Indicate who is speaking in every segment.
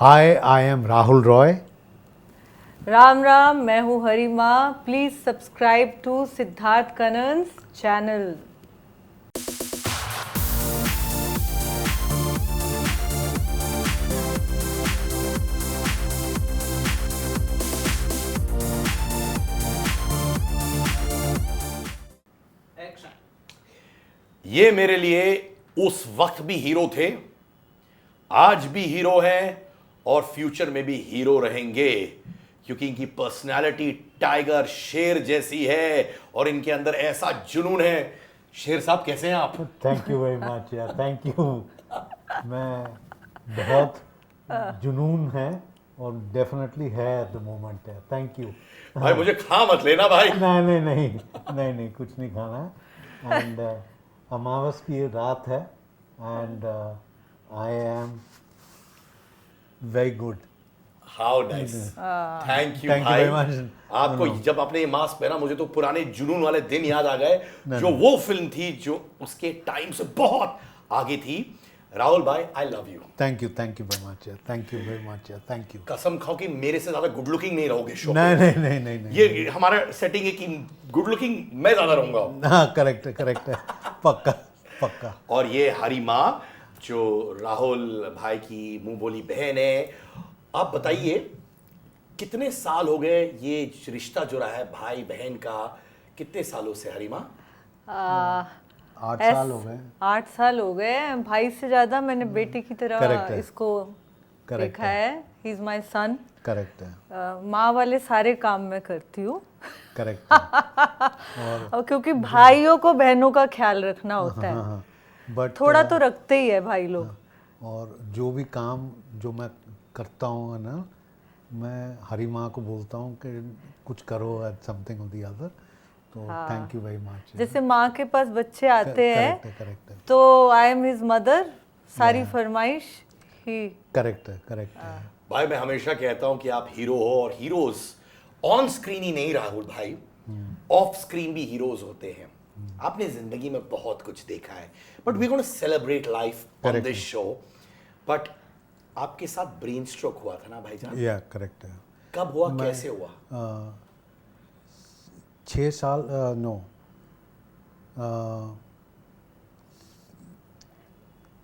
Speaker 1: Hi, I am Rahul Roy.
Speaker 2: Ram Ram, मैं हूँ Harima. Please subscribe to Siddharth Kannan's channel.
Speaker 3: ये मेरे लिए उस वक्त भी हीरो थे, आज भी हीरो हैं और फ्यूचर में भी हीरो रहेंगे, क्योंकि इनकी पर्सनालिटी टाइगर शेर जैसी है और इनके अंदर ऐसा जुनून है. शेर साहब कैसे हैं आप?
Speaker 1: Thank you very much. Yeah, thank you. मैं बहुत जुनून है और डेफिनेटली है एट द मोमेंट है. Thank you.
Speaker 3: भाई मुझे खा मत लेना भाई.
Speaker 1: नहीं कुछ नहीं खाना है. एंड अमावस की रात है and I am very good.
Speaker 3: How nice. Thank you
Speaker 1: Thank you
Speaker 3: भाई.
Speaker 1: very much.
Speaker 3: आपको जब आपने ये मास्क पहना मुझे तो पुराने जुनून वाले दिन याद आ गए, जो वो फिल्म थी जो उसके टाइम से बहुत आगे थी. राहुल भाई, I love you.
Speaker 1: Thank you very much. Thank you very much. Thank you.
Speaker 3: कसम खाओ कि मेरे से ज्यादा गुड लुकिंग नहीं रहोगे शो.
Speaker 1: नहीं.
Speaker 3: ये हमारा सेटिंग है कि गुड लुकिंग मैं ज्यादा रहूंगा.
Speaker 1: हाँ, करेक्ट है. पक्का.
Speaker 3: और ये हरी माँ जो राहुल भाई की मुंह बोली बहन है. आप बताइए कितने साल हो गए ये रिश्ता जो रहा है भाई बहन का, कितने सालों से हरी माँ?
Speaker 1: 8 साल हो गए.
Speaker 2: 8 साल हो गए. भाई से ज्यादा मैंने बेटे की
Speaker 1: Correct
Speaker 2: तरह
Speaker 1: है.
Speaker 2: इसको
Speaker 1: Correct
Speaker 2: देखा है. He is my son.
Speaker 1: Correct है.
Speaker 2: माँ वाले सारे काम मैं करती हूँ.
Speaker 1: करेक्ट है.
Speaker 2: और क्योंकि भाइयों को बहनों का ख्याल रखना होता है.
Speaker 1: हाँ. बट
Speaker 2: थोड़ा तो रखते ही है भाई लोग.
Speaker 1: और जो भी काम जो मैं करता हूँ ना, मैं हरी माँ को बोलता हूँ कि कुछ करो at something of the other. तो थैंक यू वेरी मच.
Speaker 2: जैसे माँ के पास बच्चे आते हैं
Speaker 1: करेक्ट है.
Speaker 2: तो आई एम हिज मदर. सारी फरमाइश ही.
Speaker 1: करेक्ट है.
Speaker 3: भाई मैं हमेशा कहता हूं कि आप हीरो हो, और हीरोज ऑन स्क्रीन ही नहीं राहुल भाई, ऑफ स्क्रीन भी हीरोज होते हैं. आपने जिंदगी में बहुत कुछ देखा है, but we gonna celebrate life on this show. But आपके साथ ब्रेन स्ट्रोक हुआ था ना भाईजान?
Speaker 1: या करेक्ट है.
Speaker 3: कब हुआ, कैसे हुआ?
Speaker 1: 6 साल नो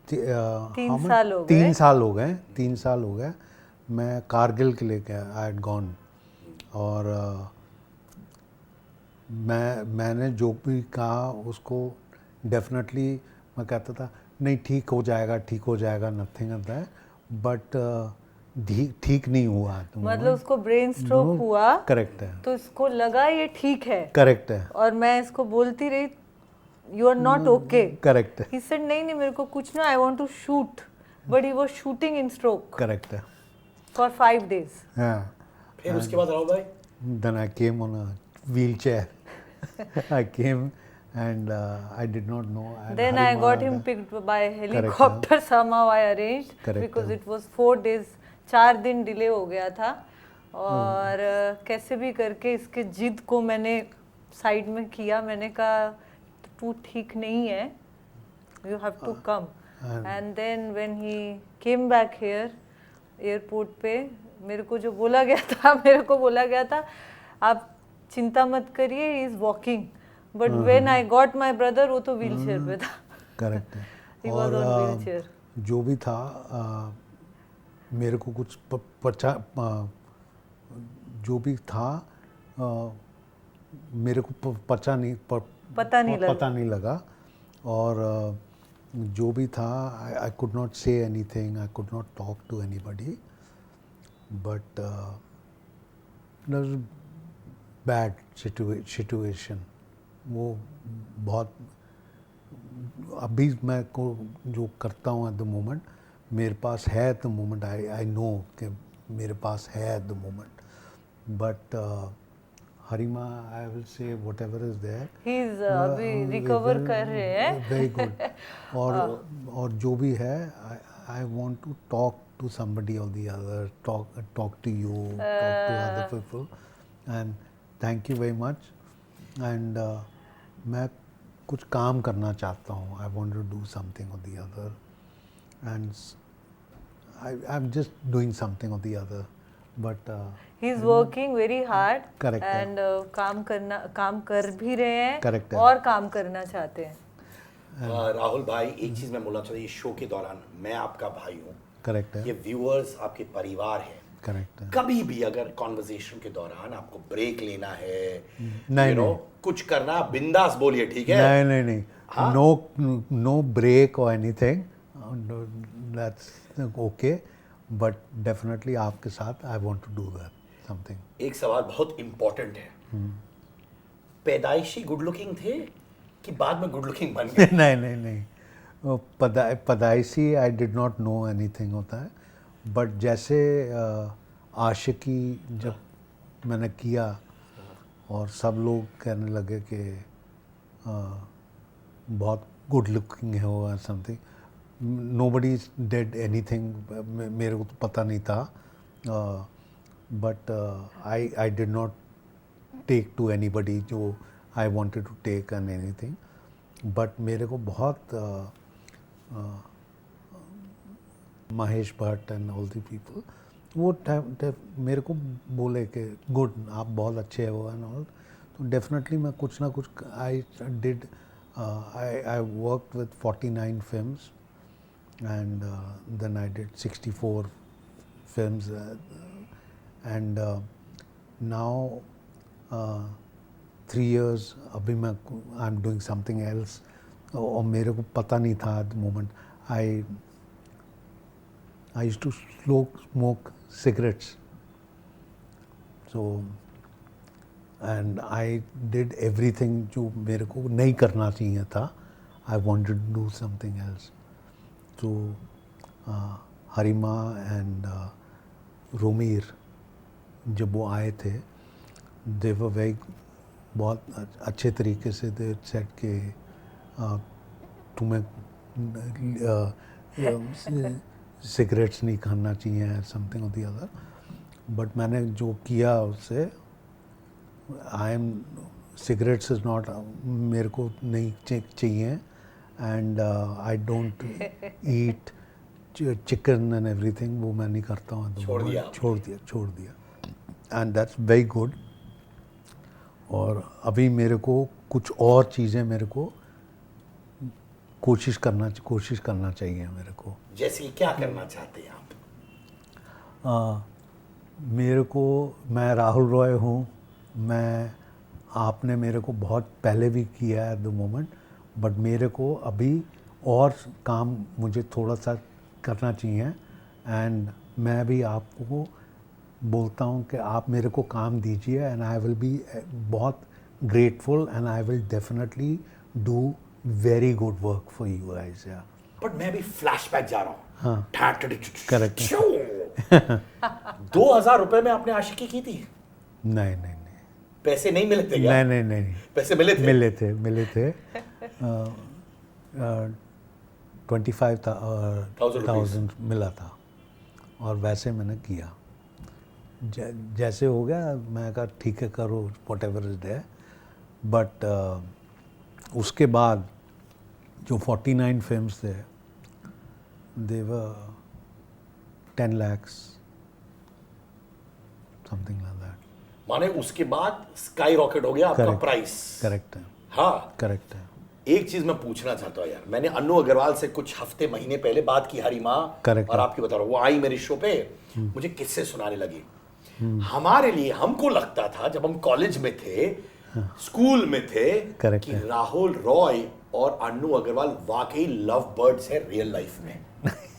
Speaker 2: 3 साल हो गए.
Speaker 1: 3 साल हो गए. मैं कारगिल के लिए गया. I had gone. और मैंने जो भी कहा उसको डेफिनेटली मैं कहता था नहीं ठीक हो जाएगा नथिंग ऑफ दैट. बट ठीक नहीं हुआ.
Speaker 2: मतलब उसको ब्रेन स्ट्रोक हुआ.
Speaker 1: करेक्ट है.
Speaker 2: तो इसको लगा ये ठीक है.
Speaker 1: करेक्ट है.
Speaker 2: और मैं इसको बोलती रही you are not okay.
Speaker 1: Correct है.
Speaker 2: ही सेड नहीं मेरे को कुछ ना, I want to shoot. But he was shooting in stroke
Speaker 1: correct है.
Speaker 2: For 5 days.
Speaker 1: हाँ.
Speaker 3: फिर उसके बाद राहुल भाई?
Speaker 1: Then I came on a wheelchair. I came and I did not know. And
Speaker 2: Then I
Speaker 1: Harima
Speaker 2: got him picked by helicopter. Somehow I arranged.
Speaker 1: Correct.
Speaker 2: Because it was 4 days. 4 दिन delay हो गया था. और कैसे भी करके इसके जिद को मैंने साइड में किया. मैंने कहा तू ठीक नहीं है, you have to come. And then when he came back here airport पे, मेरे को बोला गया था आप चिंता मत करिए, he is walking. But when I got my brother, वो तो व्हीलचेयर पे था.
Speaker 1: करेक्ट है.
Speaker 2: He was on wheelchair.
Speaker 1: जो भी था मेरे को कुछ जो भी था मेरे को पता नहीं लगा. और जो भी था I could not say anything. I could not talk to anybody. But bad situation. वो बहुत अभी मैं को जो करता हूँ एट द मोमेंट मेरे पास है at the moment. I know कि मेरे पास है at the moment. But Harima I will say whatever is there.
Speaker 2: He is अभी रिकवर कर रहे हैं.
Speaker 1: Very good. और जो भी है I want to talk to somebody or the other, talk to you, talk to other people, and thank you very much. And मैं कुछ काम करना चाहता हूँ. I want to do something or the other, and I'm just doing something or the other, but
Speaker 2: he is working very hard
Speaker 1: Correct है।
Speaker 2: And काम कर भी रहे हैं
Speaker 1: Correct है।
Speaker 2: और काम करना चाहते हैं.
Speaker 3: राहुल भाई, एक चीज मैं बोलना चाहता हूँ, ये शो के दौरान मैं आपका भाई हूँ,
Speaker 1: correct
Speaker 3: ये
Speaker 1: है,
Speaker 3: व्यूअर्स आपके परिवार हैं.
Speaker 1: correct है.
Speaker 3: कभी भी अगर कॉन्वर्सेशन के दौरान आपको ब्रेक लेना है,
Speaker 1: नहीं,
Speaker 3: you know,
Speaker 1: नहीं।
Speaker 3: कुछ करना, बिंदास बोलिए, ठीक है?
Speaker 1: नहीं नहीं नहीं,
Speaker 3: हाँ?
Speaker 1: no break or anything, that's okay, but definitely आपके साथ I want to do that something.
Speaker 3: एक सवाल बहुत इंपॉर्टेंट है. पैदाइशी गुड लुकिंग थे कि बाद में गुड लुकिंग बन गए?
Speaker 1: नहीं नहीं नहीं, वो पैदाइशी I did not know anything होता है, बट जैसे आशिकी जब मैंने किया और सब लोग कहने लगे कि बहुत गुड लुकिंग है वो समथिंग, नोबडी डिड एनीथिंग, मेरे को तो पता नहीं था, but I did not take to anybody जो I wanted to take and anything, but मेरे को बहुत Mahesh Bhatt and all the people वो टाइम मेरे को बोले कि गुड, आप बहुत अच्छे हो एंड ऑल, तो डेफिनेटली मैं कुछ ना कुछ I did, I work with 49 films and then I did 64 films, and now 3 years अभी मैं I'm doing something else, और मेरे को पता नहीं था at the moment. I used to smoke cigarettes, so and I did everything जो मेरे को नहीं करना चाहिए था. I wanted to do something else. तो हरिमा एंड रोमीर जब वो आए थे, दे वर वेरी, बहुत अच्छे तरीके से दे सेट के तुम्हें सिगरेट्स नहीं खाना चाहिए, समथिंग और दी अदर, बट मैंने जो किया उससे, I am cigarettes is not, मेरे को नहीं चाहिए, and I don't eat chicken and everything, वो मैं नहीं करता हूँ. छोड़ दिया and that's very good. और अभी मेरे को कुछ और चीज़ें मेरे को कोशिश करना चाहिए मेरे को.
Speaker 3: जैसे कि क्या करना चाहते हैं आप?
Speaker 1: मेरे को, मैं राहुल रॉय हूँ, आपने मेरे को बहुत पहले भी किया है एट द मोमेंट, बट मेरे को अभी और काम मुझे थोड़ा सा करना चाहिए, एंड मैं भी आपको बोलता हूँ कि आप मेरे को काम दीजिए, एंड आई विल बी बहुत grateful, and I will definitely do very good work for you guys.
Speaker 3: But मैं भी फ्लैशबैक जा रहा हूँ.
Speaker 1: हाँ.
Speaker 3: करेक्ट. 2000 रुपए में आपने आशिकी की थी?
Speaker 1: नहीं,
Speaker 3: पैसे नहीं मिले थे क्या?
Speaker 1: नहीं.
Speaker 3: पैसे मिले थे?
Speaker 1: मिले थे 25,000 मिला था, और वैसे मैंने किया. जैसे हो गया, मैं कहा ठीक है, करो whatever is there. But उसके बाद जो 49 फिल्म्स थे, they were 10 lakhs, something like that.
Speaker 3: माने उसके बाद स्काई रॉकेट हो गया आपका प्राइस.
Speaker 1: करेक्ट है.
Speaker 3: हाँ,
Speaker 1: करेक्ट है.
Speaker 3: एक चीज मैं पूछना चाहता हूँ यार, मैंने अन्नू अग्रवाल से कुछ हफ्ते महीने पहले बात की, हरिमा, और आपकी बता रहा हूँ, वो आई मेरे शो पे, मुझे किस्से सुनाने लगी. हमारे लिए, हमको लगता था जब हम कॉलेज में थे, स्कूल में थे, कि राहुल रॉय और अन्नू अग्रवाल वाकई लव बर्ड्स है रियल लाइफ में.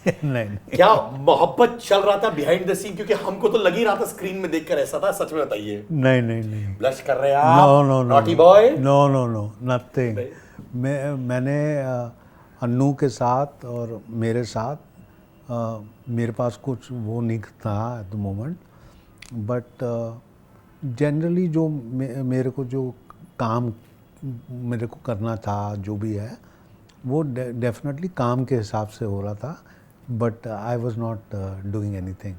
Speaker 1: नहीं.
Speaker 3: क्या मोहब्बत चल रहा था बिहाइंड द सीन? क्योंकि हमको तो लग ही रहा था स्क्रीन में देखकर ऐसा था. सच में बताइए.
Speaker 1: नहीं.
Speaker 3: ब्लश कर रहे हैं आप?
Speaker 1: No.
Speaker 3: Naughty boy?
Speaker 1: No, nothing. मैंने अन्नू के साथ और मेरे साथ मेरे पास कुछ वो नहीं था eight the moment, but generally जो मेरे को जो काम मेरे को करना था, जो भी है, वो डेफिनेटली काम के हिसाब से हो रहा था, but I was not doing anything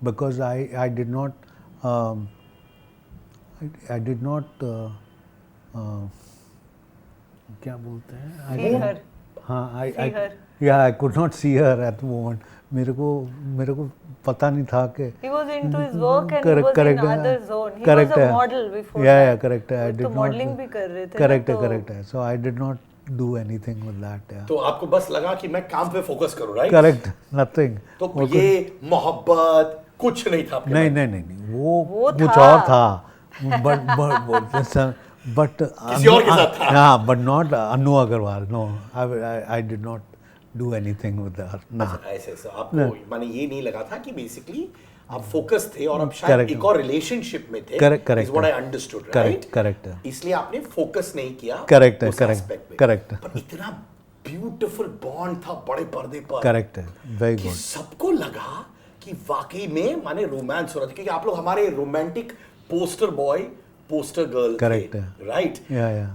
Speaker 1: because I did not क्या बोलते हैं, हाँ
Speaker 2: See her.
Speaker 1: I could not see her at the moment. मेरे को पता नहीं था कि
Speaker 2: He was into his work and he was
Speaker 1: correct
Speaker 2: in
Speaker 1: है.
Speaker 2: other zone. He
Speaker 1: Correct
Speaker 2: was a
Speaker 1: है.
Speaker 2: model before
Speaker 1: Yeah,
Speaker 2: that.
Speaker 1: yeah, correct है. I
Speaker 2: वो
Speaker 1: did
Speaker 2: तो
Speaker 1: not.
Speaker 2: modeling भी कर रहे थे ना,
Speaker 1: Correct है,
Speaker 2: तो
Speaker 1: correct है. So I did not do anything with that. Yeah.
Speaker 3: तो आपको बस लगा कि मैं काम पे फोकस करूं, राइट?
Speaker 1: Correct. Nothing.
Speaker 3: तो ये मोहब्बत कुछ नहीं था आपके
Speaker 1: नहीं
Speaker 3: मन में?
Speaker 1: नहीं वो
Speaker 2: वो
Speaker 1: कुछ
Speaker 2: था.
Speaker 1: और था. बट
Speaker 3: किसी और के साथ था.
Speaker 1: हाँ, but not Anu Agarwal. No, I did not do anything with her. ना.
Speaker 3: ऐसे आपको माने ये नहीं लगा था कि बेसिकली आप फोकस थे और आप शायद
Speaker 1: Correct.
Speaker 3: एक और रिलेशनशिप में थे.
Speaker 1: Correct.
Speaker 3: Is what I understood, right?
Speaker 1: Correct.
Speaker 3: इसलिए आपने फोकस नहीं किया.
Speaker 1: Correct है,
Speaker 3: उस
Speaker 1: correct,
Speaker 3: aspect में.
Speaker 1: correct.
Speaker 3: पर इतना ब्यूटीफुल बॉन्ड था बड़े पर्दे पर.
Speaker 1: करेक्ट है. वेरी
Speaker 3: कि
Speaker 1: गुड.
Speaker 3: सबको लगा कि वाकई में माने रोमांस हो रहा था, क्योंकि आप लोग हमारे romantic poster boy poster girl
Speaker 1: Correct
Speaker 3: थे,
Speaker 1: है.
Speaker 3: राइट?
Speaker 1: Yeah.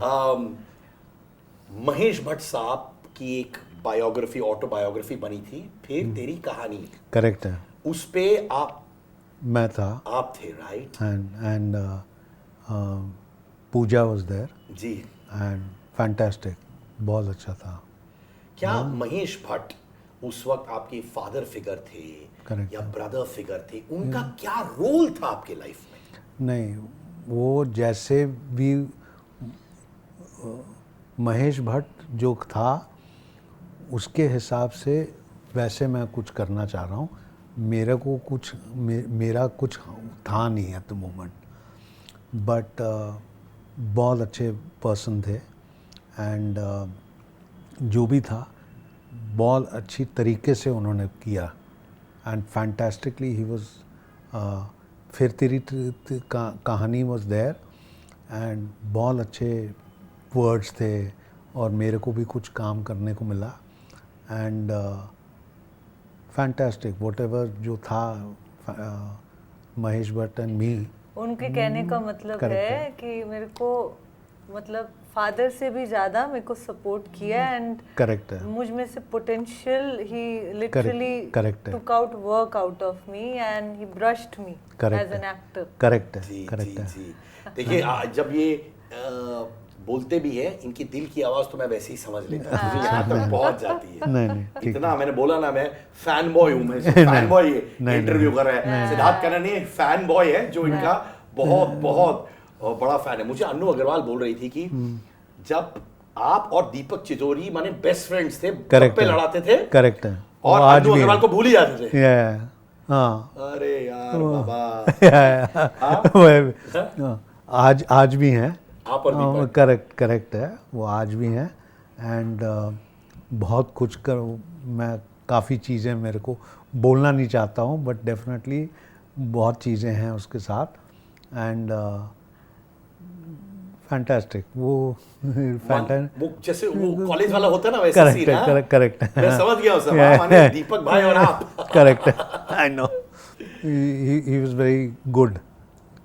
Speaker 3: महेश भट्ट साहब की एक बायोग्राफी ऑटोबायोग्राफी बनी थी, फिर तेरी कहानी.
Speaker 1: करेक्ट है.
Speaker 3: उस पे आप
Speaker 1: मैं था.
Speaker 3: आप थे, right?
Speaker 1: and Pooja was there
Speaker 3: ji.
Speaker 1: And fantastic. बहुत अच्छा था.
Speaker 3: क्या महेश भट्ट उस वक्त आपके फादर फिगर थे
Speaker 1: Correct.
Speaker 3: या ब्रदर फिगर थे? उनका क्या रोल था आपके लाइफ में?
Speaker 1: नहीं, वो जैसे भी महेश भट्ट जो था उसके हिसाब से वैसे मैं कुछ करना चाह रहा हूँ. मेरे को कुछ मेरा कुछ था नहीं एट द मोमेंट. बट बहुत अच्छे पर्सन थे एंड जो भी था बहुत अच्छी तरीके से उन्होंने किया एंड फैंटास्टिकली ही वाज. फिर तेरी कहानी वाज देयर एंड बहुत अच्छे वर्ड्स थे और मेरे को भी कुछ काम करने को मिला एंड फैंटास्टिक व्हाटएवर जो था. Mahesh Bhatt and me.
Speaker 2: उनके कहने का मतलब
Speaker 1: Correct
Speaker 2: है कि मेरे को मतलब फादर से भी ज्यादा मेरे को सपोर्ट किया एंड
Speaker 1: करेक्ट है.
Speaker 2: मुझ में से पोटेंशियल ही लिटरली
Speaker 1: correct है.
Speaker 2: Took out work out of me and he brushed me
Speaker 1: Correct
Speaker 2: as an
Speaker 1: है.
Speaker 2: एक्टर.
Speaker 1: करेक्ट है.
Speaker 3: जी
Speaker 1: करेक्ट
Speaker 3: जी
Speaker 1: है.
Speaker 3: जी. देखिए जब ये बोलते भी है, इनकी दिल की आवाज तो मैं वैसे ही समझ लेता हूँ, मुझे यहाँ तक पहुंच जाती है.
Speaker 1: नहीं ठीक.
Speaker 3: इतना मैंने बोला ना, मैं फैन बॉय हूँ. मैं फैन बॉय
Speaker 1: नहीं,
Speaker 3: इंटरव्यू कर रहा है. सिद्धार्थ कन्ननी फैन बॉय है जो इनका बहुत बहुत बड़ा फैन है. मुझे अनु अग्रवाल बोल रही थी कि जब आप और दीपक चितोरी माने बेस्ट फ्रेंड्स थे,
Speaker 1: करेक्ट
Speaker 3: पे लड़ाते थे
Speaker 1: करेक्ट है.
Speaker 3: और
Speaker 1: वो आज
Speaker 3: अनु
Speaker 1: भी
Speaker 3: अग्रवाल
Speaker 1: है.
Speaker 3: को भूल ही जाते थे.
Speaker 1: हाँ.
Speaker 3: अरे यार बाबा.
Speaker 1: आज भी हैं.
Speaker 3: आप और दीपक.
Speaker 1: करेक्ट है. वो आज भी हैं एंड बहुत कुछ कर. मैं काफ़ी चीज़ें मेरे को बोलना नहीं चाहता हूँ बट डेफिनेटली बहुत चीज़ें हैं उसके साथ एंड फैंटास्टिक. वो
Speaker 3: वो जैसे वो कॉलेज वाला होता है ना, वैसे सीन है.
Speaker 1: करेक्ट.
Speaker 3: मैं समझ गया उसे. माने दीपक भाई और आप.
Speaker 1: Correct. I know. He was very good.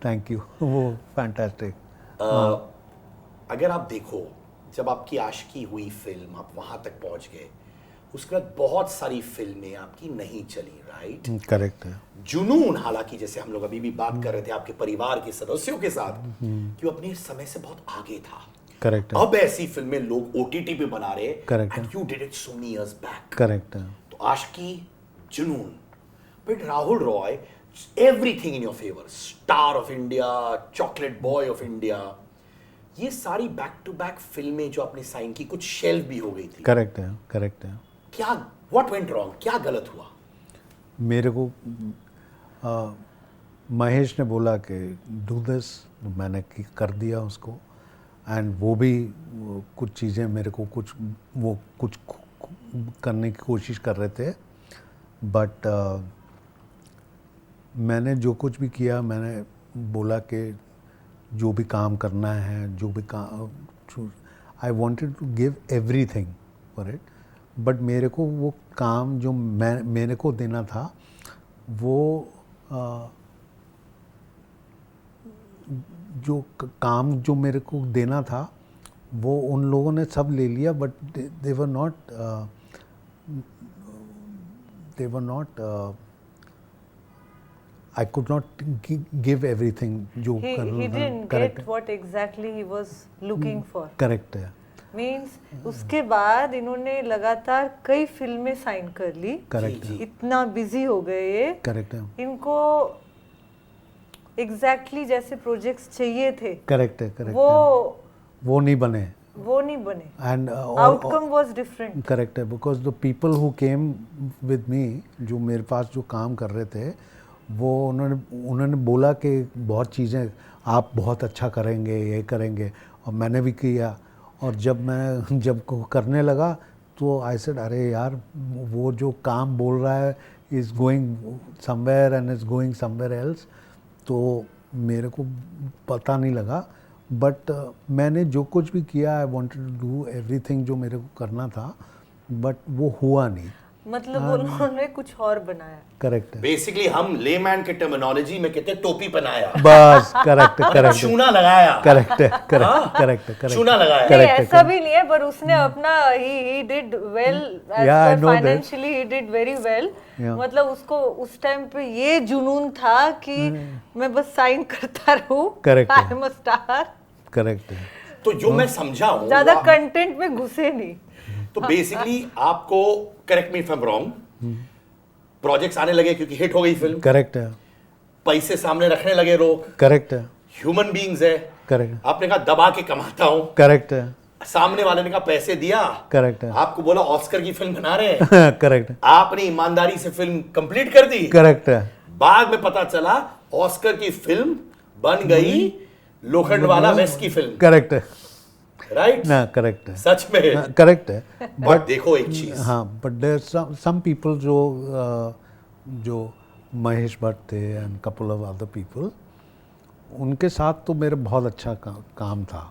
Speaker 1: Thank you. वो फैंटास्टिक.
Speaker 3: अगर आप देखो, जब आपकी आशिकी हुई फिल्म, आप वहां तक पहुंच गए, उसके बाद बहुत सारी फिल्में आपकी नहीं चली, राइट?
Speaker 1: करेक्ट है.
Speaker 3: जुनून, हालांकि जैसे हम लोग अभी भी बात कर रहे थे आपके परिवार के सदस्यों के साथ कि वो अपने समय से बहुत आगे था.
Speaker 1: करेक्ट है.
Speaker 3: अब ऐसी फिल्में लोग ओटीटी पे बना रहे.
Speaker 1: Correct है.
Speaker 3: And you did it so many years back.
Speaker 1: Correct है.
Speaker 3: तो आशिकी, जुनून, but Rahul Roy, everything in your favour, star of India, chocolate boy of India, ये सारी बैक टू बैक फिल्में जो आपने साइन की, कुछ शेल्फ भी हो गई थी.
Speaker 1: करेक्ट है. करेक्ट है.
Speaker 3: क्या व्हाट वेंट रॉन्ग? क्या गलत हुआ?
Speaker 1: मेरे को महेश ने बोला कि डू दिस. मैंने कर दिया उसको एंड वो भी कुछ चीज़ें मेरे को कुछ करने की कोशिश कर रहे थे बट मैंने जो कुछ भी किया, मैंने बोला कि जो भी काम करना है, जो भी काम, I wanted to give everything for it. But मेरे को वो काम जो मेरे को देना था वो जो काम जो मेरे को देना था वो उन लोगों ने सब ले लिया but they were not I could not give everything जो
Speaker 2: He didn't
Speaker 1: correct
Speaker 2: get what exactly he was looking for.
Speaker 1: correct है.
Speaker 2: मीन्स उसके बाद इन्होंने लगातार कई फिल्में साइन कर ली।
Speaker 1: करेक्ट है,
Speaker 2: इतना बिजी हो गए ये,
Speaker 1: करेक्ट है,
Speaker 2: इनको एग्जैक्टली जैसे प्रोजेक्ट्स चाहिए थे
Speaker 1: करेक्ट है, करेक्ट
Speaker 2: वो
Speaker 1: है, वो नहीं बने।
Speaker 2: वो नहीं बने,
Speaker 1: and
Speaker 2: outcome was different.
Speaker 1: Correct है, because the people who came with me, जो मेरे पास जो काम कर रहे थे, वो उन्होंने बोला कि बहुत चीज़ें आप बहुत अच्छा करेंगे, ये करेंगे, और मैंने भी किया। और जब करने लगा तो आई सेड अरे यार, वो जो काम बोल रहा है is going somewhere and is going somewhere else, तो मेरे को पता नहीं लगा। बट मैंने जो कुछ भी किया, I wanted to do everything जो मेरे को करना था, बट वो हुआ नहीं।
Speaker 2: मतलब उन्होंने कुछ और बनाया।
Speaker 1: करेक्ट है,
Speaker 3: बेसिकली हम लेमैन के टर्मिनोलॉजी में कहते हैं टोपी पहनाया,
Speaker 1: बस करेक्ट है, करेक्ट है,
Speaker 3: चूना लगाया,
Speaker 1: करेक्ट है, करेक्ट है, करेक्ट
Speaker 3: चूना लगाया।
Speaker 2: नहीं, ऐसा भी नहीं है, पर उसने अपना he did well,
Speaker 1: Yeah, I know that.
Speaker 2: Financially he did very well.
Speaker 1: Yeah.
Speaker 2: मतलब उसको उस टाइम पे ये जुनून था कि मैं बस साइन करता रहूं,
Speaker 1: Correct है।
Speaker 2: I am a star.
Speaker 1: Correct है।
Speaker 3: तो जो मैं समझा हूँ,
Speaker 2: ज्यादा
Speaker 3: वो आप-
Speaker 2: कंटेंट में घुसे नहीं।
Speaker 3: तो बेसिकली आपको, correct me if I am wrong, projects आने लगे क्योंकि हिट हो गई फिल्म,
Speaker 1: करेक्ट है,
Speaker 3: पैसे सामने रखने लगे लोग,
Speaker 1: करेक्ट है,
Speaker 3: ह्यूमन बीइंग्स है,
Speaker 1: करेक्ट,
Speaker 3: आपने कहा दबा के कमाता हूं,
Speaker 1: करेक्ट है,
Speaker 3: सामने वाले ने कहा पैसे दिया,
Speaker 1: करेक्ट है,
Speaker 3: आपको बोला ऑस्कर की फिल्म बना रहे हैं,
Speaker 1: करेक्ट है,
Speaker 3: आपने ईमानदारी से फिल्म कंप्लीट कर दी,
Speaker 1: करेक्ट है,
Speaker 3: बाद में पता चला ऑस्कर की फिल्म बन गई लोखंड वाला वेस्ट की फिल्म,
Speaker 1: करेक्ट है,
Speaker 3: राइट?
Speaker 1: ना करेक्ट है,
Speaker 3: सच में।
Speaker 1: करेक्ट है।
Speaker 3: बट देखो एक चीज,
Speaker 1: हाँ, बट देयर सम पीपल जो महेश भट्ट थे and couple of other people, उनके साथ तो मेरा बहुत अच्छा काम था,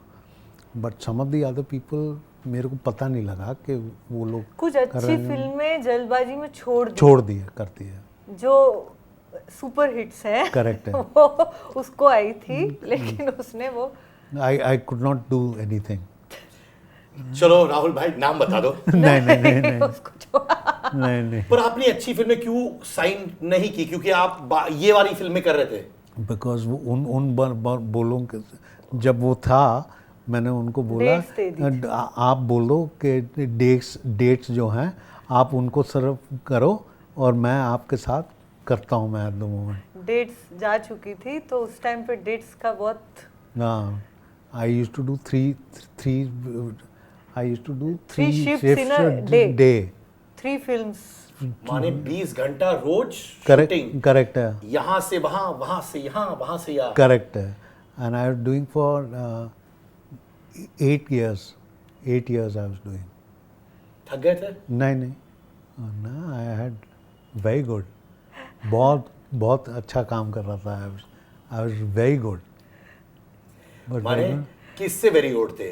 Speaker 1: but some of the other people मेरे को पता नहीं लगा कि वो लोग
Speaker 2: कुछ अच्छी फिल्में जल्दबाजी में
Speaker 1: छोड़ दिए, कर दिए।
Speaker 2: जो सुपर हिट्स हैं,
Speaker 1: करेक्ट है,
Speaker 2: वो उसको आई थी, लेकिन उसने वो
Speaker 1: आई कुड नॉट डू एनीथिंग।
Speaker 3: चलो राहुल भाई नाम बता दो।
Speaker 1: नहीं नहीं नहीं नहीं
Speaker 2: उसको छोड़ा।
Speaker 1: नहीं नहीं,
Speaker 3: पर आपने अच्छी फिल्में क्यों साइन नहीं की? क्योंकि आप ये वाली फिल्में कर रहे थे।
Speaker 1: बिकॉज उन बोलों के जब वो था, मैंने उनको बोला
Speaker 2: Dates दे दी थी।
Speaker 1: आप बोलो कि डेट्स जो हैं आप उनको सर्व करो और मैं आपके साथ करता हूँ, मैं एट द मोमेंट।
Speaker 2: डेट्स जा चुकी थी, तो उस टाइम पे डेट्स का बहुत
Speaker 1: हाँ, I used to do three
Speaker 2: Three shifts in a day.
Speaker 1: Day.
Speaker 2: 3 films.
Speaker 3: माने 20 घंटा रोज
Speaker 1: करेक्ट,
Speaker 3: शूटिंग,
Speaker 1: करेक्ट है,
Speaker 3: यहाँ से वहाँ, वहाँ से यहाँ, वहाँ से यहाँ।
Speaker 1: करेक्ट है। And I was doing for 8 years I was doing.
Speaker 3: थक गए थे?
Speaker 1: नहीं ना, आई हैड वेरी गुड, बहुत अच्छा काम कर रहा था। I was very good.
Speaker 3: माने किससे वेरी गुड थे?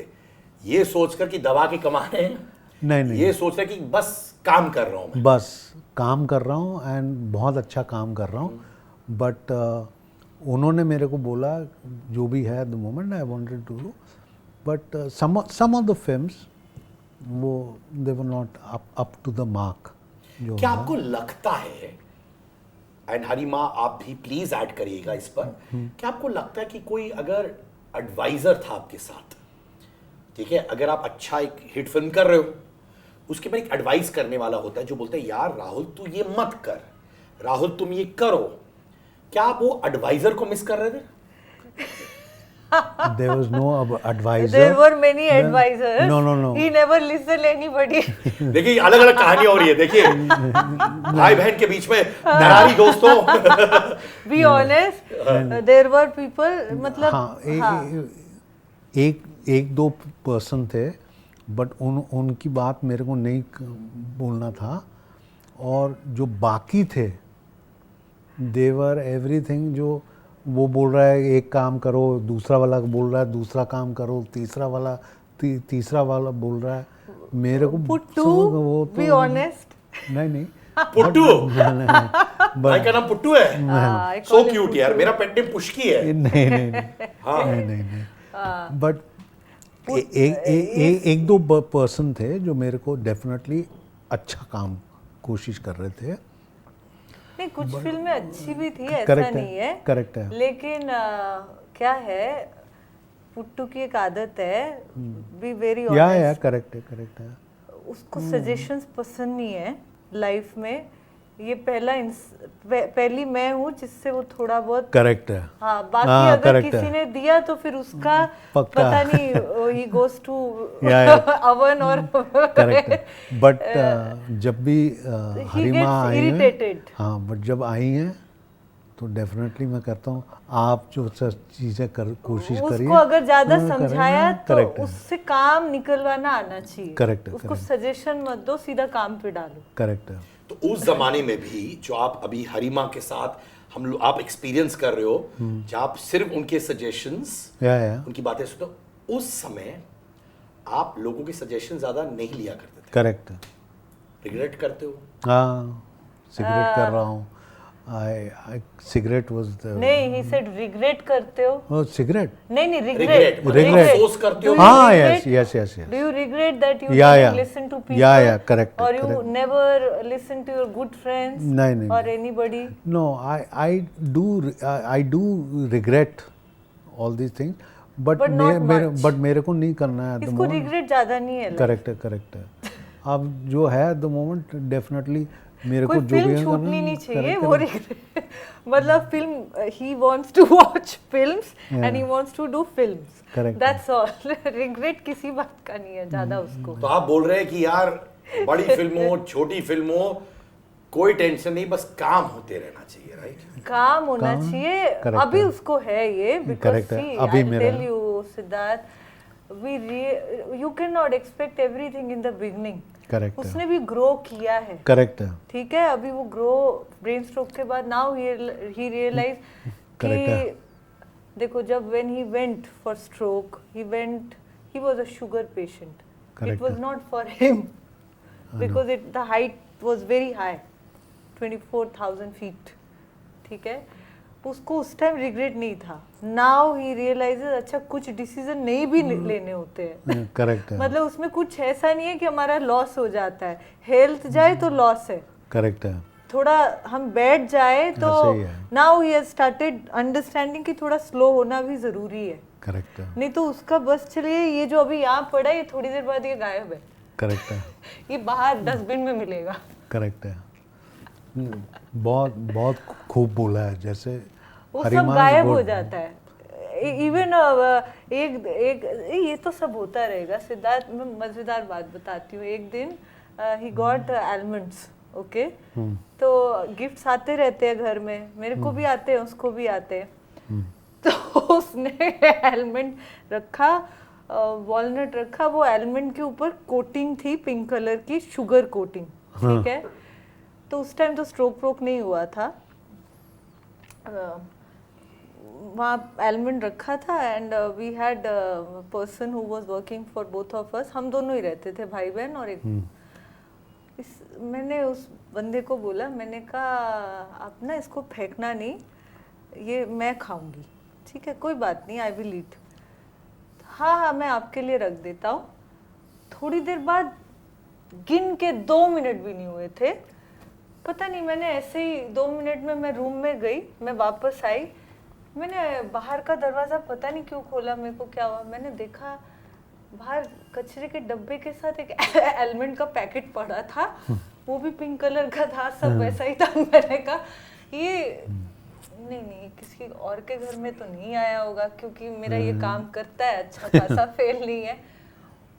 Speaker 3: ये सोचकर कि दबा के कमा रहे हैं,
Speaker 1: नहीं
Speaker 3: ये सोच रहे कि बस काम कर रहा हूँ मैं।
Speaker 1: बस काम कर रहा हूँ एंड बहुत अच्छा काम कर रहा हूँ। बट उन्होंने मेरे को बोला जो भी है at the moment I wanted to do, but some of the films वो they were not up to the mark. जो
Speaker 3: क्या आपको लगता है, एंड हरी माँ आप भी प्लीज ऐड करिएगा इस पर, क्या आपको लगता है कि कोई अगर एडवाइजर था आपके साथ, ठीक है, अगर आप अच्छा एक हिट फिल्म कर रहे हो, उसके बाद एक एडवाइस करने वाला होता है जो बोलता है यार राहुल तू ये मत कर, राहुल तुम ये करो, क्या आप वो एडवाइजर को मिस कर रहे थे?
Speaker 1: there was no advisor.
Speaker 2: There were many advisors.
Speaker 1: No.
Speaker 2: He never listened anybody.
Speaker 3: देखिए अलग अलग कहानी हो रही है, देखिए भाई बहन के बीच में दरारी दोस्तों।
Speaker 2: Be honest, there were people, मतलब
Speaker 1: हाँ, एक दो पर्सन थे, बट उनकी बात मेरे को नहीं बोलना था, और जो बाकी थे देवर एवरीथिंग, जो वो बोल रहा है एक काम करो, दूसरा वाला बोल रहा है दूसरा काम करो, तीसरा वाला तीसरा वाला बोल रहा है मेरे को।
Speaker 2: पुट्टू,
Speaker 1: वो
Speaker 2: be honest.
Speaker 1: नहीं
Speaker 3: पुट्टू,
Speaker 1: नहीं
Speaker 3: भाई का नाम पुट्टू है, सो क्यूट यार, मेरा पेट नेम पुष्की है।
Speaker 1: नहीं बट एक दो पर्सन थे जो मेरे को डेफिनेटली अच्छा काम कोशिश कर रहे थे।
Speaker 2: नहीं, कुछ फिल्में अच्छी भी थी, ऐसा
Speaker 1: Correct है,
Speaker 2: नहीं है,
Speaker 1: correct है।
Speaker 2: लेकिन क्या है, पुट्टू की एक आदत है, बी वेरी
Speaker 1: या
Speaker 2: ऑनेस्ट,
Speaker 1: करेक्ट है
Speaker 2: उसको सजेशंस पसंद नहीं है लाइफ में। ये पहली मैं हूँ जिससे वो थोड़ा बहुत
Speaker 1: करेक्ट है
Speaker 2: हाँ, बाकी
Speaker 1: हाँ,
Speaker 2: अगर
Speaker 1: correct
Speaker 2: किसी
Speaker 1: है।
Speaker 2: ने दिया तो फिर उसका
Speaker 1: पक्का।
Speaker 2: पता नहीं ही गोस टू
Speaker 1: Yeah,
Speaker 2: अवन और
Speaker 1: करेक्ट है बट जब भी
Speaker 2: he
Speaker 1: हरिमा
Speaker 2: gets
Speaker 1: आई हैं
Speaker 2: irritated.
Speaker 1: हाँ बट जब आई हैं तो डेफिनेटली मैं कहता हूँ आप जो सब चीज़ें कर कोशिश करिए
Speaker 2: उसको अगर ज्यादा
Speaker 1: हाँ,
Speaker 2: समझाया
Speaker 1: करें,
Speaker 2: तो
Speaker 1: correct है,
Speaker 2: उससे काम निकलवाना आना चाहिए।
Speaker 1: Correct है,
Speaker 2: उसको
Speaker 1: correct।
Speaker 2: सजेशन मत दो, सीधा काम पे डालो।
Speaker 1: करेक्ट है
Speaker 3: तो उस जमाने में भी जो आप अभी हरिमा के साथ हम लोग आप एक्सपीरियंस कर रहे हो, जहाँ आप सिर्फ उनके सजेशंस
Speaker 1: या
Speaker 3: उनकी बातें सुनो, उस समय आप लोगों के सजेशन ज्यादा नहीं लिया करते थे।
Speaker 1: करेक्ट है
Speaker 3: रिग्रेट करते हो?
Speaker 1: हाँ सिगरेट कर रहा हूँ आई सिगरेट वाज द
Speaker 2: नहीं, he said regret करते हो?
Speaker 1: ओ सिगरेट
Speaker 2: नहीं,
Speaker 3: Regret, मतलब
Speaker 1: Regret।
Speaker 3: अफसोस करते हो?
Speaker 2: Do you
Speaker 1: हाँ
Speaker 2: regret?
Speaker 1: Yes
Speaker 2: Do you regret that you
Speaker 1: Yeah,
Speaker 2: didn't
Speaker 1: yeah.
Speaker 2: listen to people?
Speaker 1: Yeah, correct,
Speaker 2: Or you
Speaker 1: correct.
Speaker 2: never listen to your good friends?
Speaker 1: नहीं,
Speaker 2: Or
Speaker 1: नहीं।
Speaker 2: anybody?
Speaker 1: No, I do regret all these things, but
Speaker 2: But not much.
Speaker 1: मेरे को नहीं करना है at the
Speaker 2: इसको
Speaker 1: moment।
Speaker 2: regret ज्यादा नहीं है।
Speaker 1: करेक्ट है अब जो है at the moment डेफिनेटली मेरे को
Speaker 2: कोई
Speaker 1: जो भी
Speaker 2: फिल्म
Speaker 1: है
Speaker 2: छूटनी
Speaker 1: करना
Speaker 2: नहीं चाहिए,
Speaker 1: correct,
Speaker 2: वो
Speaker 1: correct।
Speaker 2: regret मतलब film he wants to watch films and he wants to do films.
Speaker 1: Correct.
Speaker 2: That's all. regret किसी बात का नहीं है ज्यादा उसको।
Speaker 3: तो आप बोल रहे हैं कि यार बड़ी फिल्म हो छोटी फिल्म हो कोई टेंशन नहीं, बस काम होते रहना चाहिए, राइट?
Speaker 2: काम होना
Speaker 1: काम,
Speaker 2: चाहिए।
Speaker 1: correct
Speaker 2: अभी
Speaker 1: है।
Speaker 2: उसको है ये because
Speaker 1: Correct है,
Speaker 2: see,
Speaker 1: अभी
Speaker 2: I'll
Speaker 1: मेरा
Speaker 2: tell you Siddharth, you cannot expect everything in the beginning.
Speaker 1: Correct है
Speaker 2: उसने भी ग्रो किया है,
Speaker 1: करेक्ट है
Speaker 2: ठीक है। अभी वो ग्रो ब्रेन स्ट्रोक के बाद नाउ ही रियलाइज
Speaker 1: Correct है।
Speaker 2: कि देखो जब when he went for stroke he was a sugar patient, it
Speaker 1: Correct
Speaker 2: was
Speaker 1: है।
Speaker 2: Not for him because the height was very high 24,000 feet, ठीक है। उसको उस टाइम रिग्रेट नहीं था। नाउ ही रियलाइजेस अच्छा कुछ डिसीजन नहीं भी लेने होते हैं
Speaker 1: करेक्ट है
Speaker 2: मतलब उसमें कुछ ऐसा नहीं है कि हमारा लॉस हो जाता है, हेल्थ जाए तो लॉस है,
Speaker 1: करेक्ट है
Speaker 2: थोड़ा हम बैठ जाए तो
Speaker 1: ऐसा ही है।
Speaker 2: Now he has started understanding कि थोड़ा स्लो होना भी जरूरी है,
Speaker 1: करेक्ट है
Speaker 2: नहीं तो उसका बस चलिए ये जो अभी यहाँ पड़ा है ये थोड़ी देर बाद ये गायब है,
Speaker 1: करेक्ट है
Speaker 2: ये बाहर डस्टबिन में मिलेगा।
Speaker 1: करेक्ट है बहुत बहुत खूब बोला है जैसे
Speaker 2: वो सब
Speaker 1: हरिमा
Speaker 2: गायब हो जाता है। इवन एक ये तो सब होता रहेगा सिद्धार्थ। मैं मजेदार बात बताती हूँ। एक दिन ही गॉट आलमंड्स, ओके, तो गिफ्ट्स आते रहते हैं घर में, मेरे को भी आते हैं उसको भी आते हैं। तो उसने आलमंड रखा, वॉलनट रखा, वो आलमंड के ऊपर कोटिंग थी पिंक कलर की, शुगर कोटिंग, ठीक है। तो उस टाइम तो स्ट्रोक प्रोक नहीं हुआ था, वहाँ आलमंड रखा था and we had person who was working for both of us, हम दोनों ही रहते थे भाई बहन। और मैंने उस बंदे को बोला, मैंने कहा आप ना इसको फेंकना नहीं, ये मैं खाऊंगी, ठीक है, कोई बात नहीं, आई विल ईट। हाँ मैं आपके लिए रख देता हूँ। थोड़ी देर बाद गिन के 2 मिनट भी नहीं हुए थे, पता नहीं मैंने ऐसे ही 2 मिनट में मैं रूम में गई, मैं वापस आई, मैंने बाहर का दरवाज़ा पता नहीं क्यों खोला, मेरे को क्या हुआ, मैंने देखा बाहर कचरे के डब्बे के साथ एक आलमंड का पैकेट पड़ा था, वो भी पिंक कलर का था, सब वैसा ही था। मैंने कहा ये नहीं किसी और के घर में तो नहीं आया होगा क्योंकि मेरा ये काम करता है, अच्छा खासा फेल नहीं है।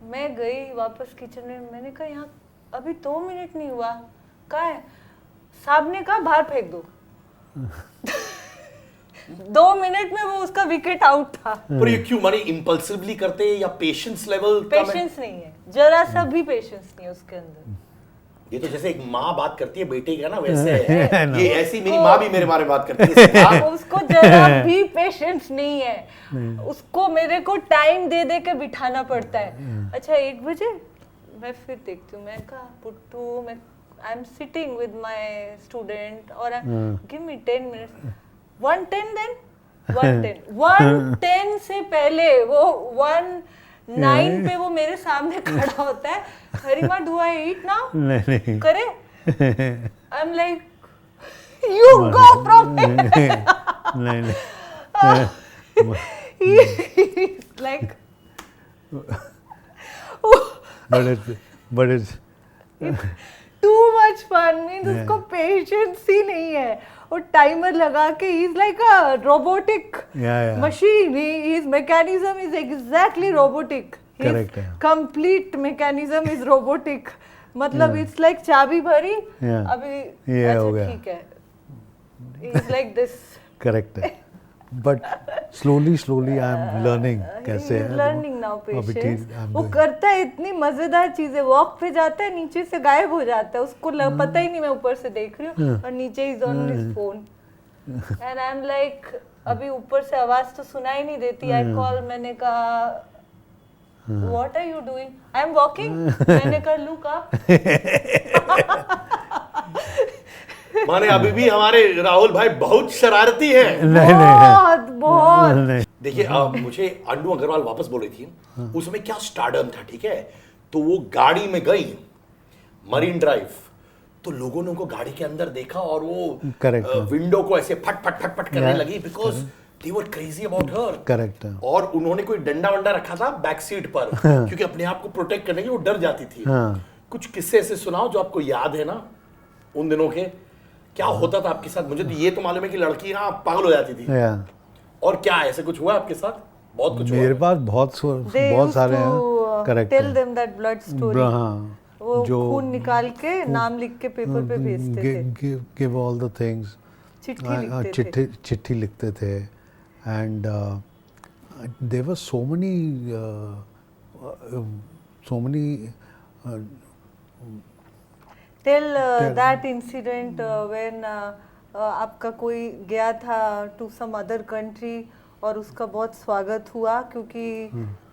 Speaker 2: मैं गई वापस किचन में, मैंने कहा यहाँ अभी 2 मिनट नहीं हुआ, कहाँ है? साहब ने कहा बाहर फेंक दो। 2 मिनट में वो उसका विकेट आउट था।
Speaker 3: पर ये क्यों, माने इंपल्सिवली करते हैं या पेशेंस लेवल कम है?
Speaker 2: पेशेंस नहीं है, जरा सा भी पेशेंस नहीं है उसके अंदर।
Speaker 3: ये तो जैसे एक माँ बात करती है बेटे का ना, वैसे है।
Speaker 1: No.
Speaker 3: ये ऐसी मेरी माँ भी मेरे बारे में बात करती है।
Speaker 2: उसको जरा भी पेशेंस नहीं है, उसको मेरे को टाइम दे दे के बिठाना पड़ता है। अच्छा 1 बजे मैं फिर देखती हूँ, मैं कहा पुट्टू, मैं I am sitting with my student और गिव मी 10 मिनट्स, 110 देन 110 110 से पहले वो 1:09 पे वो मेरे सामने खड़ा होता है। हरिमा डू आई ईट नाउ?
Speaker 1: नहीं
Speaker 2: करे I am like you go from
Speaker 1: नहीं
Speaker 2: like
Speaker 1: but it's
Speaker 2: too much fun means उसको पेशेंस ही नहीं है और टाइमर लगा के ही is like a robotic
Speaker 1: yeah.
Speaker 2: Machine his mechanism is exactly robotic
Speaker 1: Correct है.
Speaker 2: कंप्लीट मैकेनिज्म इज रोबोटिक मतलब इट्स लाइक चाबी भरी
Speaker 1: Yeah.
Speaker 2: अभी
Speaker 1: ये हो
Speaker 2: अच्छा
Speaker 1: गया.
Speaker 2: ठीक है इज लाइक दिस
Speaker 1: करेक्ट है but slowly I am learning कैसे है
Speaker 2: लर्निंग नाउ
Speaker 1: अभी
Speaker 2: पेशेंस
Speaker 1: ठीक- I'm
Speaker 2: वो
Speaker 1: doing-
Speaker 2: करता है इतनी मजेदार चीजें वॉक पे जाता है नीचे से गायब हो जाता है उसको पता ही नहीं मैं ऊपर से देख रही हूँ और नीचे is on his phone and I am like अभी ऊपर से आवाज तो सुनाई नहीं देती आई कॉल मैंने कहा what are you doing I am walking मैंने कहा लुक अप
Speaker 3: माने अभी भी हमारे राहुल भाई बहुत शरारती हैं।
Speaker 1: नहीं
Speaker 2: बहुत बहुत
Speaker 1: नहीं
Speaker 3: देखिए मुझे अंडू अग्रवाल वापस बोल रही थी उसमें क्या स्टारडम था, ठीक है, तो वो गाड़ी में गई मरीन ड्राइव तो लोगों ने उनको गाड़ी के अंदर देखा और वो
Speaker 1: Correct.
Speaker 3: विंडो को ऐसे फट फट फट फट करने
Speaker 1: Yeah.
Speaker 3: लगी because they were crazy about her.
Speaker 1: Correct है
Speaker 3: और उन्होंने कोई डंडा वंडा रखा था बैक सीट पर क्योंकि अपने आप को प्रोटेक्ट करने के वो डर जाती थी।
Speaker 1: हाँ.
Speaker 3: कुछ किस्से ऐसे सुनाओ जो आपको याद है ना उन दिनों के, क्या होता था आपके साथ? मुझे तो ये तो मालूम है कि लड़कियां पागल हो जाती थी,
Speaker 1: या
Speaker 3: और क्या ऐसे कुछ हुआ आपके साथ? बहुत कुछ
Speaker 1: मेरे
Speaker 3: हुआ।
Speaker 1: पास बहुत सारे हैं correct
Speaker 2: tell them that blood story
Speaker 1: हाँ
Speaker 2: वो
Speaker 1: जो
Speaker 2: खून निकाल के नाम लिख के पेपर पे भेजते थे
Speaker 1: गिव ऑल द थिंग्स
Speaker 2: चिट्ठी लिखते थे
Speaker 1: चिट्ठी लिखते थे and there were so many
Speaker 2: tell that incident when आपका कोई गया था टू सम अदर कंट्री और उसका बहुत स्वागत हुआ क्योंकि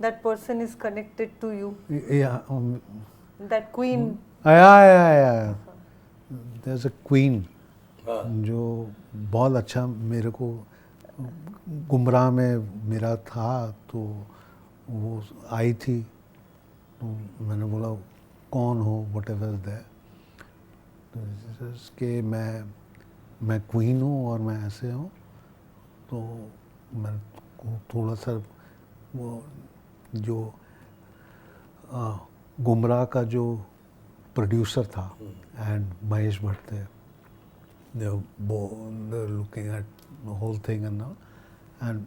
Speaker 2: that person is connected to you that queen
Speaker 1: there is a queen
Speaker 3: हाँ।
Speaker 1: जो बहुत अच्छा मेरे को गुमराह में मेरा था तो वो आई थी तो मैंने बोला कौन हो वट एवर दैट कि मैं क्वीन हूँ और मैं ऐसे हूँ तो मैं थोड़ा सा वो जो गुमराह का जो प्रोड्यूसर था एंड महेश भट्ट थे looking at whole thing and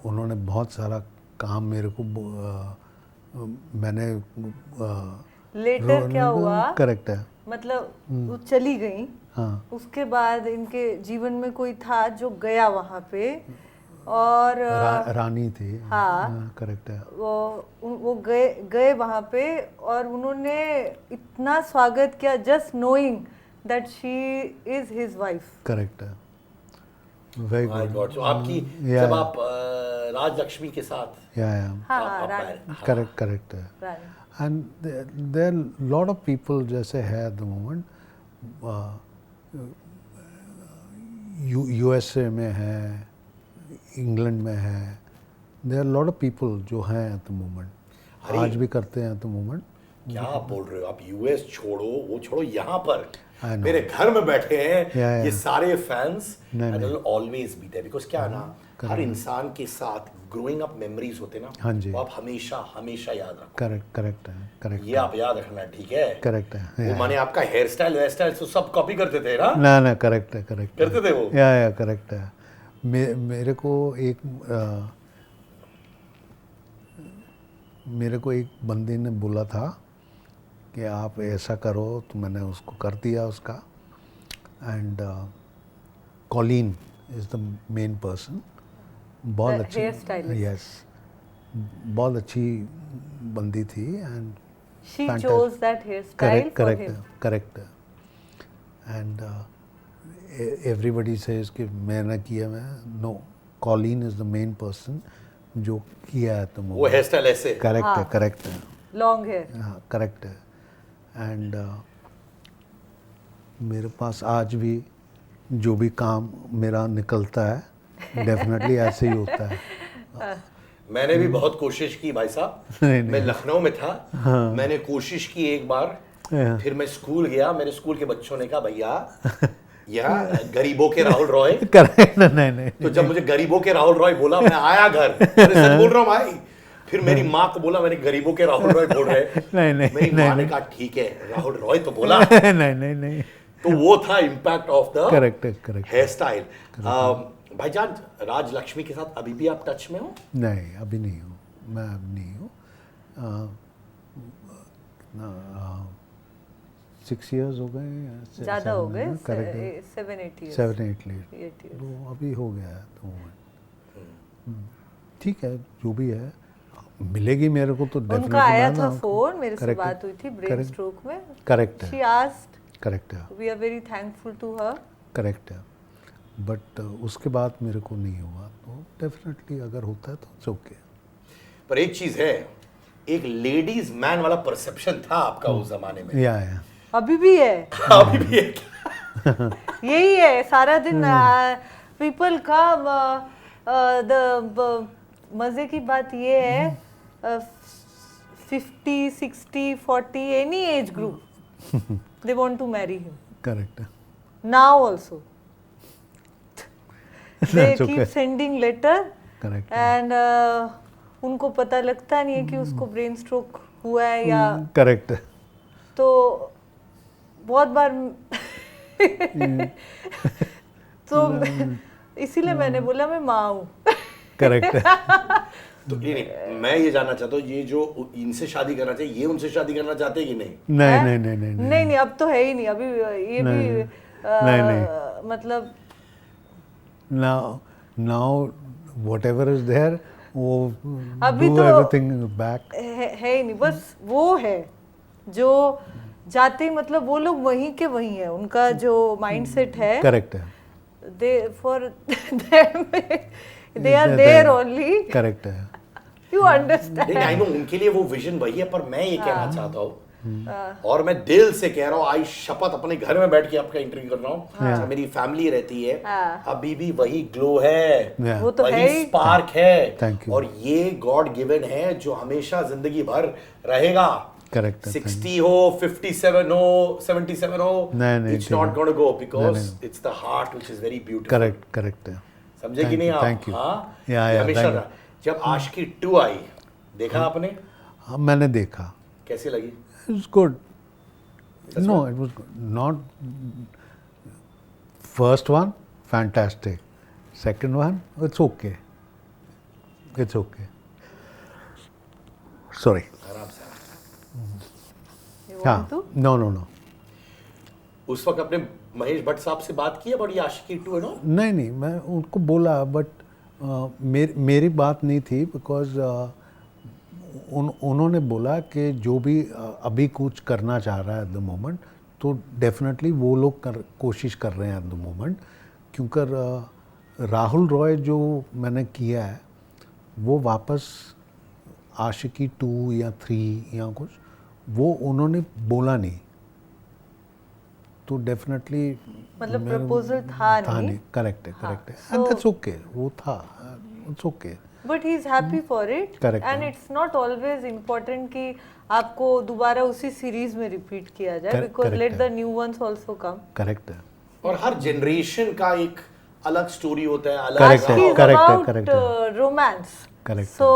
Speaker 1: उन्होंने बहुत सारा काम मेरे को मैंने
Speaker 2: लेटर क्या हुआ
Speaker 1: करेक्ट है
Speaker 2: मतलब वो चली गई
Speaker 1: हाँ
Speaker 2: उसके बाद इनके जीवन में कोई था जो गया वहां पे और
Speaker 1: रानी थी
Speaker 2: हाँ।
Speaker 1: करेक्ट है
Speaker 2: वो गए वहां पे और उन्होंने इतना स्वागत किया just knowing that she is his wife
Speaker 1: correct है very
Speaker 3: My
Speaker 1: good
Speaker 3: God. So आपकी
Speaker 1: Yeah.
Speaker 3: जब आप राज लक्ष्मी के साथ
Speaker 1: या
Speaker 2: हाँ
Speaker 3: आप
Speaker 2: रानी
Speaker 1: करेक्ट है
Speaker 2: रानी
Speaker 1: and there are lot of people जैसे है at the moment USA में है इंग्लैंड में है there are lot of people जो हैं at the moment
Speaker 3: अरे।
Speaker 1: आज भी करते हैं at the moment
Speaker 3: क्या आप बोल रहे हो? आप यूएस छोड़ो, वो छोड़ो, यहाँ पर
Speaker 1: I know.
Speaker 3: मेरे घर में बैठे हैं
Speaker 1: Yeah.
Speaker 3: ये सारे फैंस
Speaker 1: नहीं,
Speaker 3: एंड
Speaker 1: नहीं।
Speaker 3: ऑलवेज बी देयर बिकॉज़ क्या है ना, हर इंसान के साथ ग्रोइंग अप मेमोरीज होते हैं ना,
Speaker 1: हाँ जी।
Speaker 3: वो आप हमेशा हमेशा याद रखो।
Speaker 1: करेक्ट है करेक्ट
Speaker 3: ये आप याद रखना, ठीक है?
Speaker 1: करेक्ट है
Speaker 3: वो माने आपका हेयर स्टाइल वेयर स्टाइल तो सब कॉपी करते थे ना?
Speaker 1: ना करेक्ट है
Speaker 3: करते थे वो?
Speaker 1: या करेक्ट है मेरे को एक बंदे ने बोला था कि आप ऐसा करो तो मैंने उसको कर दिया उसका and Colin is the main person बहुत
Speaker 2: The
Speaker 1: अच्छी
Speaker 2: hairstylist.
Speaker 1: यस बहुत अच्छी बंदी थी and
Speaker 2: she
Speaker 1: Fantastic.
Speaker 2: chose that hairstyle for him
Speaker 1: correct and everybody says कि मैंने किया मैं know Colin is the main person जो किया है तुम
Speaker 3: वो हेयर स्टाइल ऐसे
Speaker 1: करेक्ट है
Speaker 2: long hair
Speaker 1: हाँ करेक्ट है एंड मेरे पास आज भी जो भी काम मेरा निकलता है डेफिनेटली ऐसे ही होता है
Speaker 3: मैंने भी बहुत कोशिश की भाई साहब।
Speaker 1: नहीं,
Speaker 3: मैं लखनऊ में था, मैंने कोशिश की एक बार,
Speaker 1: हाँ।
Speaker 3: फिर मैं स्कूल गया, मेरे स्कूल के बच्चों ने कहा भैया यह गरीबों के राहुल रॉय।
Speaker 1: करेक्ट नहीं
Speaker 3: तो जब मुझे गरीबों के राहुल रॉय बोला, मैं आया घर, अरे सच बोल रहा हूँ भाई, फिर मेरी माँ को बोला, मैंने गरीबों के राहुल रॉय बोल रहे
Speaker 1: नहीं, नहीं,
Speaker 3: मेरी
Speaker 1: नहीं,
Speaker 3: माँ ने
Speaker 1: नहीं।
Speaker 3: कहा ठीक है राहुल रॉय तो बोला।
Speaker 1: नहीं नहीं नहीं
Speaker 3: तो वो था impact of the
Speaker 1: correct correct
Speaker 3: here style. भाईजान, राज लक्ष्मी के साथ अभी भी आप टच में हो?
Speaker 1: नहीं अभी नहीं हूँ, मैं अब नहीं हूँ। 6 years हो गए या
Speaker 2: ज्यादा हो गए,
Speaker 1: करेक्ट
Speaker 2: 7-8 years
Speaker 1: 7-8 years
Speaker 2: 8 years।
Speaker 1: तो अभी हो गया है तो ठीक है जो भी है मिलेगी मेरे को तो डेफिनेटली।
Speaker 2: उनका आया था फोन, मेरे से बात हुई थी ब्रेन स्ट्रोक में।
Speaker 1: करेक्ट
Speaker 2: शी
Speaker 1: है
Speaker 2: आस्क्ड,
Speaker 1: करेक्ट है
Speaker 2: we are very thankful to her.
Speaker 1: Correct है बट उसके बाद मेरे को नहीं हुआ तो डेफिनेटली अगर होता है तो इट्स ओके।
Speaker 3: पर एक चीज है, एक लेडीज मैन वाला परसेप्शन था आपका उस जमाने में।
Speaker 1: या
Speaker 2: अभी भी है,
Speaker 3: अभी भी है।
Speaker 2: यही है सारा दिन। पीपल का द मजे की बात ये है 50, 60, 40 any age group they want to marry him
Speaker 1: correct है
Speaker 2: now also. They
Speaker 1: That's
Speaker 2: keep
Speaker 1: okay.
Speaker 2: Sending letter
Speaker 1: correct
Speaker 2: and उनको पता लगता नहीं है कि उसको ब्रेन स्ट्रोक हुआ है या
Speaker 1: करेक्ट है
Speaker 2: तो बहुत बार तो इसीलिए मैंने बोला मैं माँ हूँ।
Speaker 1: करेक्ट है
Speaker 3: तो नहीं, मैं ये जानना चाहता हूँ, ये जो इनसे शादी करना चाहिए, ये उनसे शादी करना चाहते हैं कि नहीं?
Speaker 1: नहीं
Speaker 2: है?
Speaker 1: नहीं नहीं नहीं
Speaker 2: नहीं नहीं अब तो है ही नहीं, अभी ये
Speaker 1: नहीं,
Speaker 2: भी
Speaker 1: नहीं।
Speaker 2: मतलब
Speaker 1: now whatever is there वो
Speaker 2: अभी
Speaker 1: do
Speaker 2: तो
Speaker 1: everything back
Speaker 2: है ही नहीं, बस वो है जो जाते ही मतलब वो लोग वहीं के वहीं है, उनका जो माइंडसेट है
Speaker 1: करेक्ट है
Speaker 2: they for them they are there only.
Speaker 1: Correct है
Speaker 2: यू
Speaker 3: नहीं,
Speaker 2: अंडरस्टैंड।
Speaker 3: आई नो उनके लिए वो विजन वही है, पर मैं ये कहना चाहता हूँ और मैं दिल से कह रहा हूँ, आई शपथ अपने घर में बैठ के आपका इंटरव्यू कर रहा हूँ, जहाँ मेरी फैमिली रहती है, अभी भी वही ग्लो है,
Speaker 1: Yeah.
Speaker 2: वो तो है
Speaker 3: वही
Speaker 2: ही।
Speaker 3: स्पार्क है,
Speaker 1: Thank you.
Speaker 3: और ये गॉड गिवन है जो हमेशा जिंदगी भर रहेगा।
Speaker 1: करेक्ट है
Speaker 3: 60 हो, 57 हो, 77 हो,
Speaker 1: नहीं,
Speaker 3: it's
Speaker 1: ठीक
Speaker 3: not
Speaker 1: है।
Speaker 3: going to go because
Speaker 1: नहीं।
Speaker 3: it's the heart which is very beautiful।
Speaker 1: Correct correct है
Speaker 3: समझे कि
Speaker 1: Thank
Speaker 3: नहीं
Speaker 1: you,
Speaker 3: आप?
Speaker 1: thank you.
Speaker 3: हाँ,
Speaker 1: Yeah,
Speaker 3: ये
Speaker 1: yeah,
Speaker 3: हमेशा
Speaker 1: thank you.
Speaker 3: रहा। जब आशिकी 2 आई, देखा आपने?
Speaker 1: हाँ मैंने देखा
Speaker 3: कैसी लगी?
Speaker 1: It's good no it was not first one fantastic second one it's okay sorry
Speaker 3: आराम से।
Speaker 1: हाँ नो नो नो
Speaker 3: उस वक्त अपने महेश भट्ट साहब से बात की है बड़ी आशिकी 2 है ना?
Speaker 1: नहीं नहीं मैं उनको बोला बट मेरी बात नहीं थी बिकॉज उन्होंने बोला कि जो भी अभी कुछ करना चाह रहा है एट द मोमेंट तो डेफिनेटली वो लोग कोशिश कर रहे हैं एट द मोमेंट क्योंकि राहुल रॉय जो मैंने किया है वो वापस आशिकी 2 या 3 या कुछ वो उन्होंने बोला नहीं तो डेफिनेटली
Speaker 2: मतलब प्रपोजल था नहीं।
Speaker 1: करेक्ट है एंड दैट्स ओके वो था it's okay
Speaker 2: but he is happy for it
Speaker 1: Correct
Speaker 2: and
Speaker 1: है।
Speaker 2: इट्स नॉट ऑलवेज इम्पोर्टेंट कि आपको दोबारा उसी सीरीज में रिपीट किया जाए बिकॉज
Speaker 1: correct
Speaker 2: लेट द
Speaker 1: है।
Speaker 2: New ones also come.
Speaker 1: Correct है
Speaker 3: और हर जनरेशन का एक अलग स्टोरी होता है, अलग
Speaker 1: Correct है,
Speaker 2: Aashki is
Speaker 1: correct है,
Speaker 2: about
Speaker 1: correct है।
Speaker 2: romance.
Speaker 1: Correct
Speaker 2: So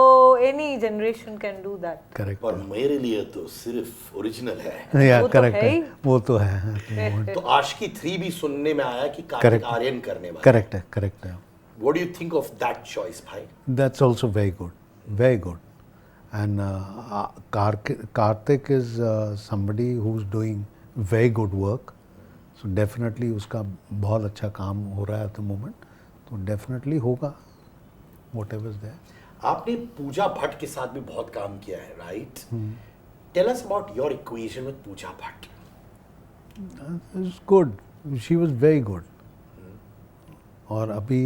Speaker 2: any generation can do that.
Speaker 1: Correct
Speaker 3: पर मेरे लिए तो सिर्फ ओरिजिनल है।
Speaker 1: या
Speaker 2: वो तो
Speaker 1: करेक्ट
Speaker 2: है
Speaker 1: है
Speaker 2: ही।
Speaker 1: वो तो है
Speaker 3: तो आशिकी 3 भी सुनने में आया कि कार्तिक
Speaker 1: Correct.
Speaker 3: आर्यन करने वाला।
Speaker 1: करेक्ट है
Speaker 3: What do you think of that choice, भाई?
Speaker 1: that's also very good and Karthik is somebody who's doing very good work so definitely उसका बहुत अच्छा काम हो रहा है at the moment तो definitely होगा whatever is there
Speaker 3: आपने पूजा भट्ट के साथ भी बहुत काम किया है, right? Tell us about your equation with Pooja Bhatt.
Speaker 1: it's good she was very good और अभी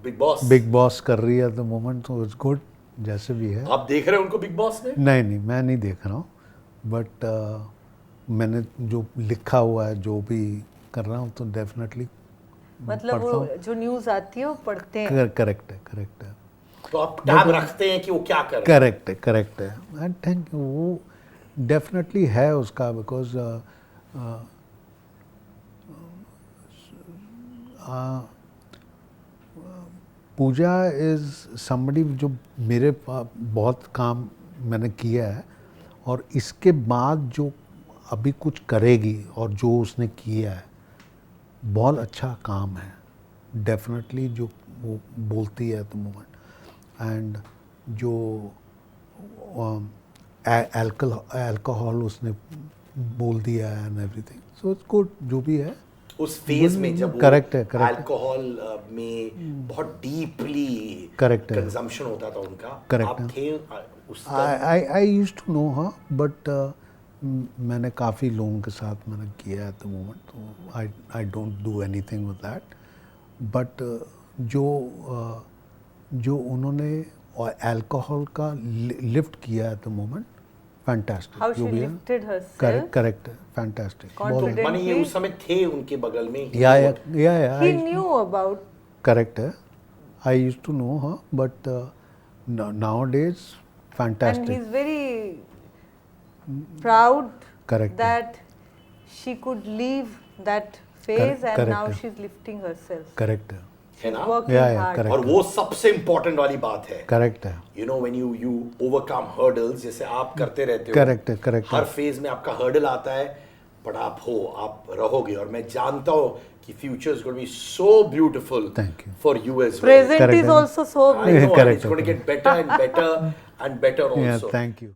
Speaker 3: बिग बॉस
Speaker 1: कर रही है एट द मोमेंट तो इट्स गुड जैसे भी है
Speaker 3: आप देख रहे हैं उनको बिग बॉस में?
Speaker 1: नहीं मैं नहीं देख रहा हूँ बट मैंने जो लिखा हुआ है जो भी कर रहा हूँ तो डेफिनेटली
Speaker 2: मतलब वो जो न्यूज आती है वो पढ़ते हैं।
Speaker 1: करेक्ट है
Speaker 3: तो आप टैब रखते हैं कि वो क्या कर रहे हैं?
Speaker 1: करेक्ट है एंड थैंक यू वो डेफिनेटली है उसका बिकॉज पूजा इज़ somebody जो मेरे बहुत काम मैंने किया है, और इसके बाद जो अभी कुछ करेगी और जो उसने किया है बहुत अच्छा काम है डेफिनेटली, जो वो बोलती है एट द मोमेंट, एंड जो अल्कोहल उसने बोल दिया है and everything, so it's good जो भी है
Speaker 3: उस फेज में जब
Speaker 1: Correct है, correct है।
Speaker 3: अल्कोहल में बहुत डीपली
Speaker 1: Correct है।
Speaker 3: कंजम्पशन होता था उनका,
Speaker 1: Correct
Speaker 3: आप
Speaker 1: है।
Speaker 3: थे उस
Speaker 1: आई यूज्ड टू नो हाँ, बट मैंने काफ़ी लोगों के साथ मैंने किया एट द मोमेंट, तो I don't do anything with that, but जो उन्होंने अल्कोहल का लिफ्ट किया eight the moment, fantastic
Speaker 2: How
Speaker 1: जो
Speaker 2: she
Speaker 1: भी है,
Speaker 2: lifted herself.
Speaker 1: Correct fantastic,
Speaker 2: Confident.
Speaker 3: माने ये उस समय थे उनके बगल में ही
Speaker 1: या
Speaker 2: He knew about.
Speaker 1: करेक्ट है, आई यूज्ड टू नो हाँ, but nowadays
Speaker 2: And
Speaker 1: fantastic,
Speaker 2: he's very proud
Speaker 1: Correct.
Speaker 2: that she could leave that phase and
Speaker 1: correct.
Speaker 2: now she's lifting herself.
Speaker 1: Correct है,
Speaker 3: है ना,
Speaker 2: Working
Speaker 1: Yeah, yeah,
Speaker 2: hard.
Speaker 1: correct.
Speaker 3: और वो सबसे important वाली बात है,
Speaker 1: करेक्ट है,
Speaker 3: you know when you overcome hurdles, जैसे आप करते रहते हो,
Speaker 1: Correct है, correct है।
Speaker 3: हर फेज में आपका हर्डल आता है, बट आप रहोगे, और मैं जानता हूँ कि future is going to be so beautiful
Speaker 1: Thank you.
Speaker 3: For you as well.
Speaker 2: Present
Speaker 1: Correct.
Speaker 2: is also so
Speaker 3: I know, and
Speaker 1: Correct.
Speaker 3: it's going to get better and better and better
Speaker 1: yeah,
Speaker 3: also.
Speaker 1: thank you.